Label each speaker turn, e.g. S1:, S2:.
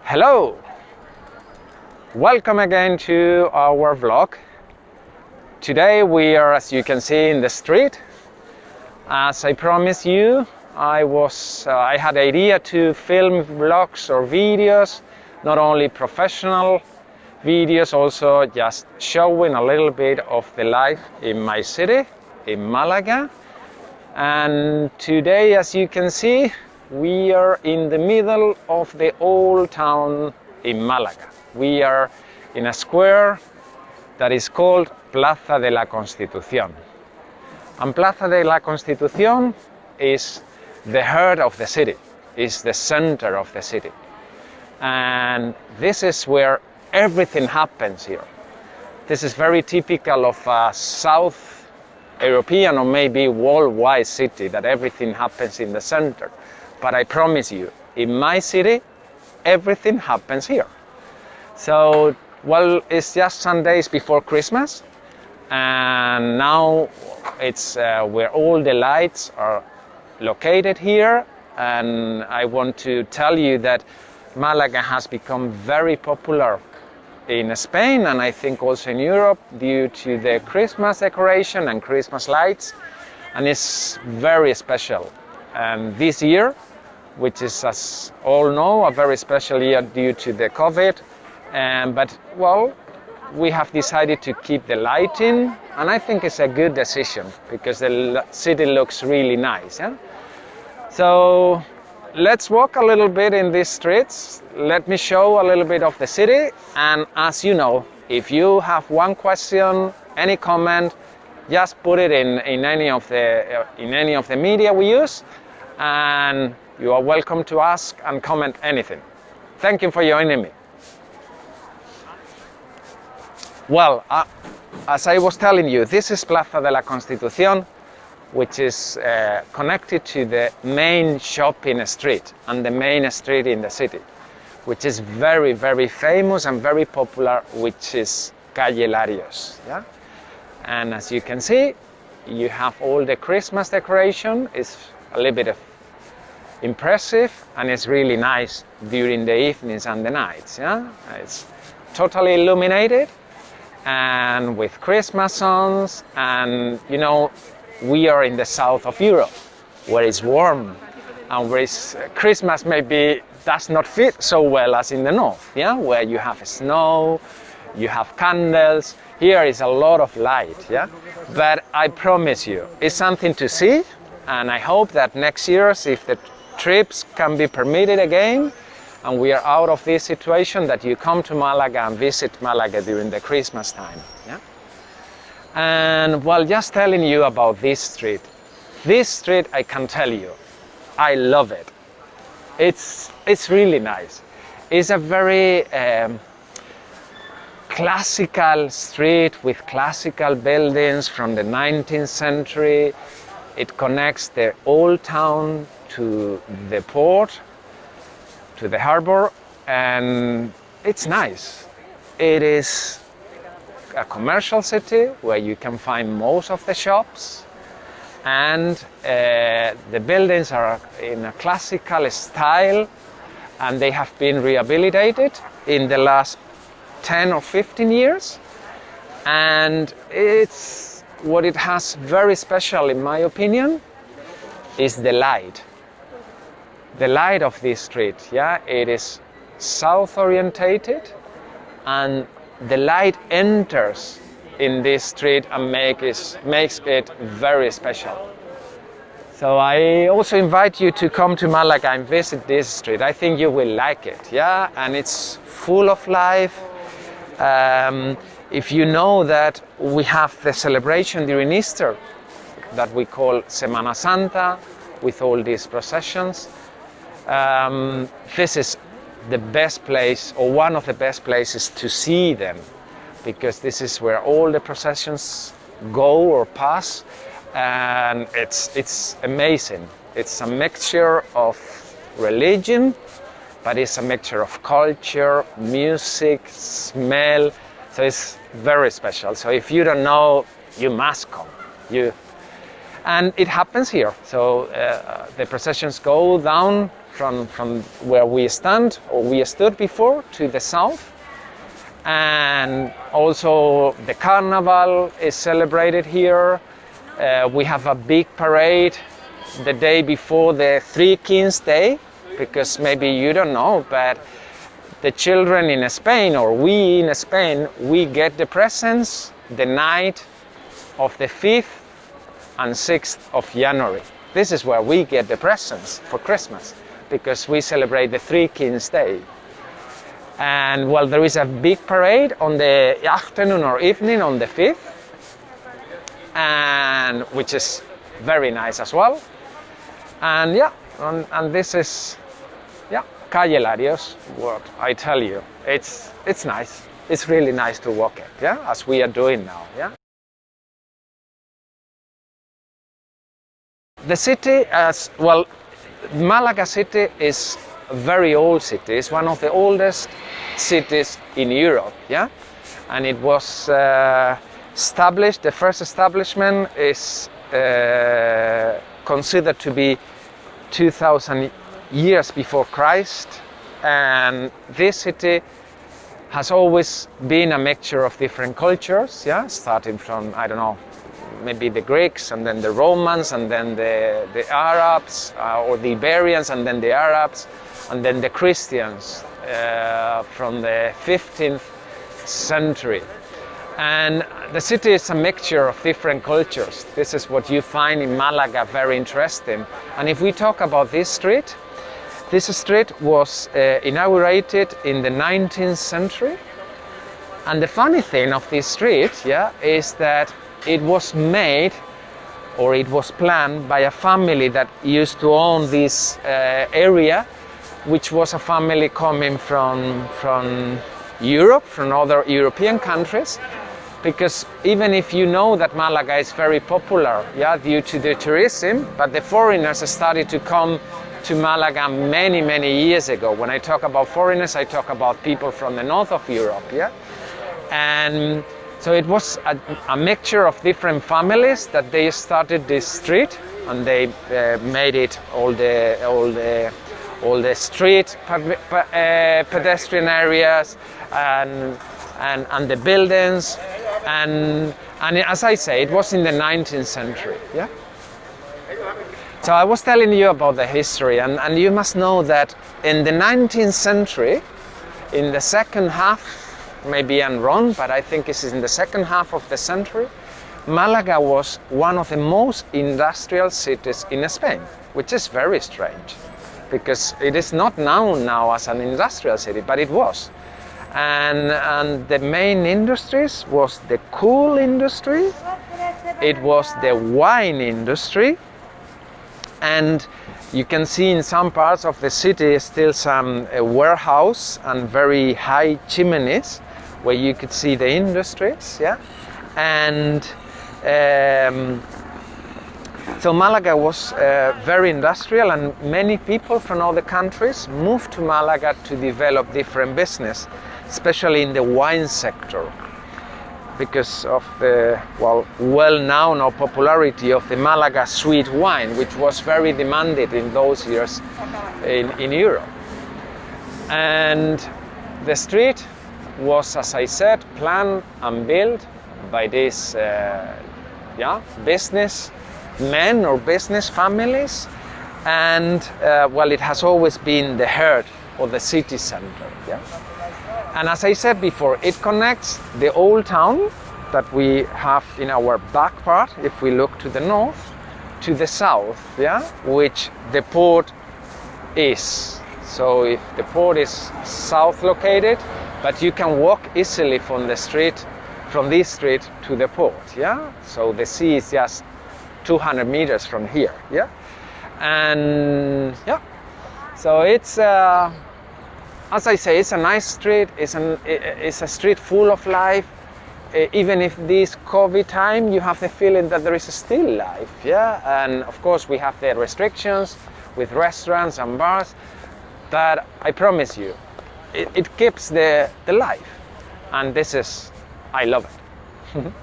S1: Hello! Welcome again to our vlog. Today we are, as you can see, in the street. As I promised you, I had the idea to film vlogs or videos, not only professional videos, also just showing a little bit of the life in my city, in Málaga. And today, as you can see, we are in the middle of the old town in Málaga. We are in a square that is called Plaza de la Constitución. And Plaza de la Constitución is the heart of the city, is the center of the city. And this is where everything happens here. This is very typical of a South European or maybe worldwide city, that everything happens in the center. But I promise you, in my city, everything happens here. So, well, it's just some days before Christmas, and now it's where all the lights are located here. And I want to tell you that Málaga has become very popular in Spain, and I think also in Europe, due to the Christmas decoration and Christmas lights, and it's very special. And this year, which is, as all know, a very special year due to the COVID, but well, we have decided to keep the lighting, and I think it's a good decision because the city looks really nice. Yeah? So let's walk a little bit in these streets. Let me show a little bit of the city, and as you know, if you have one question, any comment, just put it in any of the media we use, and you are welcome to ask and comment anything. Thank you for joining me. Well, as I was telling you, this is Plaza de la Constitución, which is connected to the main shopping street and the main street in the city, which is very, very famous and very popular, which is Calle Larios. Yeah? And as you can see, you have all the Christmas decoration. It's a little bit impressive, and it's really nice during the evenings and the nights. Yeah? It's totally illuminated and with Christmas songs, and you know, we are in the south of Europe, where it's warm and where Christmas maybe does not fit so well as in the north, yeah? Where you have snow, you have candles. Here is a lot of light, yeah? But I promise you, it's something to see, and I hope that next year, if the trips can be permitted again, and we are out of this situation, that you come to Málaga and visit Málaga during the Christmas time, yeah? And well, just telling you about this street, I can tell you, I love it. It's really nice. It's a very classical street with classical buildings from the 19th century. It connects the old town to the port, to the harbor, and it's nice. It is a commercial city where you can find most of the shops, and the buildings are in a classical style, and they have been rehabilitated in the last 10 or 15 years. And it's what it has very special, in my opinion, is the light. The light of this street, yeah, it is south orientated, and the light enters in this street and makes it very special. So I also invite you to come to Málaga and visit this street. I think you will like it, yeah, and it's full of life. If you know that we have the celebration during Easter that we call Semana Santa, with all these processions, this is the best place, or one of the best places to see them, because this is where all the processions go or pass, and it's amazing. It's a mixture of religion, but it's a mixture of culture, music, smell, so it's very special. So if you don't know, you must come. And it happens here. So the processions go down from where we stand or we stood before to the south. And also the carnival is celebrated here. We have a big parade the day before the Three Kings Day, because maybe you don't know, but the children in Spain, or we in Spain, we get the presents the night of the 5th and 6th of January. This is where we get the presents for Christmas, because we celebrate the Three Kings Day. And well, there is a big parade on the afternoon or evening on the 5th, and which is very nice as well. And yeah, and this is Calle Larios. What I tell you, it's nice. It's really nice to walk it, as we are doing now, The city, as well, Malaga city is a very old city. It's one of the oldest cities in Europe, and it was established. The first establishment is considered to be 2,000 years before Christ, and this city has always been a mixture of different cultures, starting from, I don't know, maybe the Greeks, and then the Romans, and then the Arabs, or the Iberians, and then the Arabs, and then the Christians from the 15th century. And the city is a mixture of different cultures. This is what you find in Malaga very interesting. And if we talk about this street was inaugurated in the 19th century. And the funny thing of this street, is that it was made, or it was planned by a family that used to own this area, which was a family coming from Europe, from other European countries. Because even if you know that Malaga is very popular, due to the tourism, but the foreigners started to come to Malaga many, many years ago. When I talk about foreigners, I talk about people from the north of Europe, And so it was a mixture of different families that they started this street, and they made it all the street pedestrian areas and the buildings, and as I say, it was in the 19th century. So I was telling you about the history, and you must know that in the 19th century, in the second half, maybe I'm wrong, but I think it's in the second half of the century, Malaga was one of the most industrial cities in Spain, which is very strange, because it is not known now as an industrial city, but it was. And the main industries was the coal industry, it was the wine industry, and you can see in some parts of the city still some warehouse and very high chimneys where you could see the industries, and so Malaga was very industrial, and many people from other countries moved to Malaga to develop different business, especially in the wine sector, because of the well-known or popularity of the Malaga sweet wine, which was very demanded in those years in Europe. And the street was, as I said, planned and built by these business men or business families, and it has always been the heart of the city center. And as I said before, it connects the old town that we have in our back part, if we look to the north, to the south, which the port is. So if the port is south located, but you can walk easily from this street to the port, So the sea is just 200 meters from here, And so it's as I say, it's a nice street. It's a street full of life. Even if this COVID time, you have the feeling that there is still life, And of course, we have the restrictions with restaurants and bars, but I promise you, it keeps the life, and I love it.